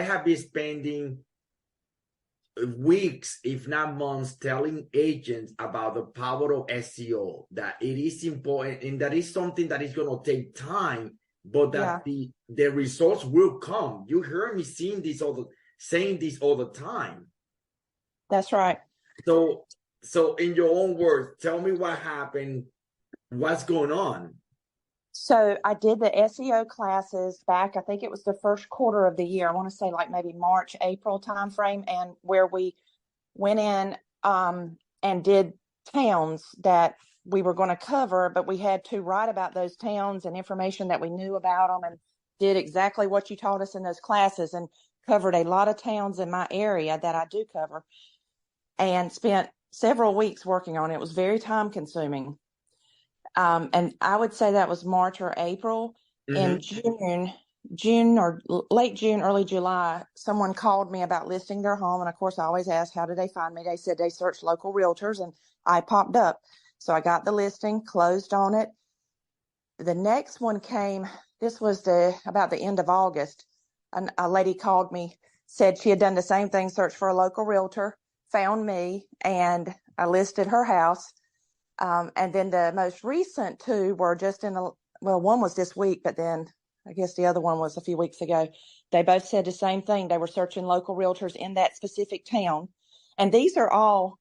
have been spending weeks, if not months, telling agents about the power of SEO, that it is important and that is something that is going to take time, but that the results will come. You hear me saying this all the time. That's right. So in your own words, tell me what happened, what's going on. So I did the SEO classes back, I think it was the first quarter of the year. I want to say like maybe March, April timeframe, and where we went in and did towns that we were going to cover, but we had to write about those towns and information that we knew about them, and did exactly what you taught us in those classes, and covered a lot of towns in my area that I do cover, and spent several weeks working on it. It was very time consuming. And I would say that was March or April. In June or late June, early July, someone called me about listing their home. And of course, I always ask, how did they find me? They said they searched local realtors, and I popped up. So I got the listing, closed on it. The next one came, this was about the end of August. A lady called me, said she had done the same thing, searched for a local realtor, found me, and I listed her house. And then the most recent two were just one was this week, but then I guess the other one was a few weeks ago. They both said the same thing. They were searching local realtors in that specific town. And these are all,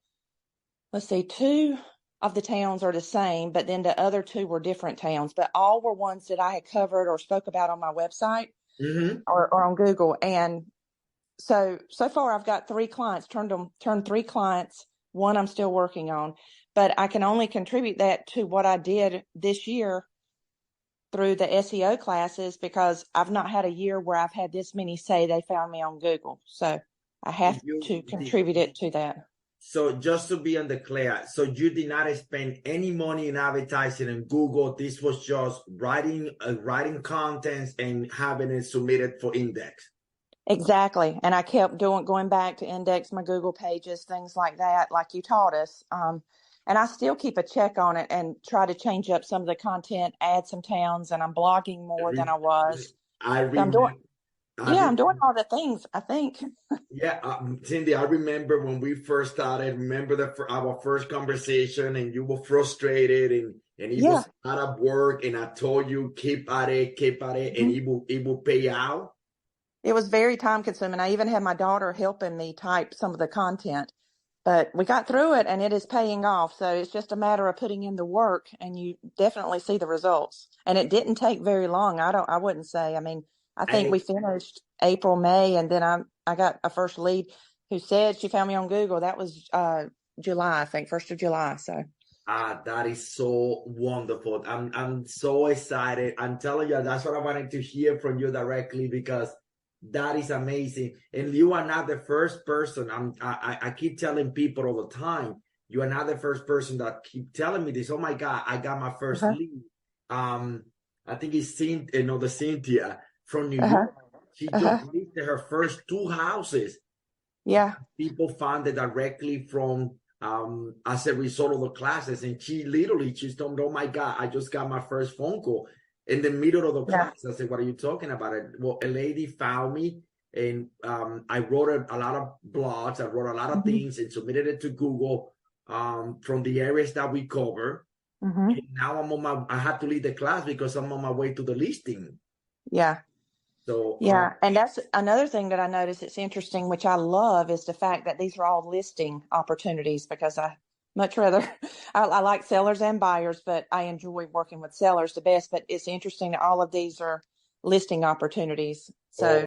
let's see, two of the towns are the same, but then the other two were different towns, but all were ones that I had covered or spoke about on my website or on Google. And so far I've got 3 clients, turned 3 clients. One I'm still working on. But I can only contribute that to what I did this year through the SEO classes, because I've not had a year where I've had this many say they found me on Google. So I have to contribute it to that. So just to be on the clear, so you did not spend any money in advertising in Google. This was just writing contents and having it submitted for index. Exactly. And I kept going back to index my Google pages, things like that, like you taught us. And I still keep a check on it and try to change up some of the content, add some towns, and I'm blogging more than I was. I'm doing all the things, I think. Cindy, I remember when we first started, our first conversation, and you were frustrated and it was out of work, and I told you, keep at it, and it will pay out. It was very time consuming. I even had my daughter helping me type some of the content. But we got through it, and it is paying off. So it's just a matter of putting in the work, and you definitely see the results. And it didn't take very long. I wouldn't say. I mean, I think we finished April, May, and then I got a first lead who said she found me on Google. That was July, I think, 1st of July. So. That is so wonderful. I'm so excited. I'm telling you, that's what I wanted to hear from you directly, because that is amazing. And you are not the first person. I keep telling people all the time, you are not the first person that keep telling me this. Oh my God, I got my first lead. I think it's Cynthia from New York. She just listed her first 2 houses. Yeah. People found it directly from as a result of the classes. And she told me, oh my God, I just got my first phone call. In the middle of the class, I said, what are you talking about? Well, a lady found me, and I wrote a lot of blogs. I wrote a lot of things and submitted it to Google from the areas that we cover. And now I had to leave the class because I'm on my way to the listing. Yeah. So and that's another thing that I noticed. It's interesting, which I love, is the fact that these are all listing opportunities, because I much rather, I like sellers and buyers, but I enjoy working with sellers the best. But it's interesting that all of these are listing opportunities. So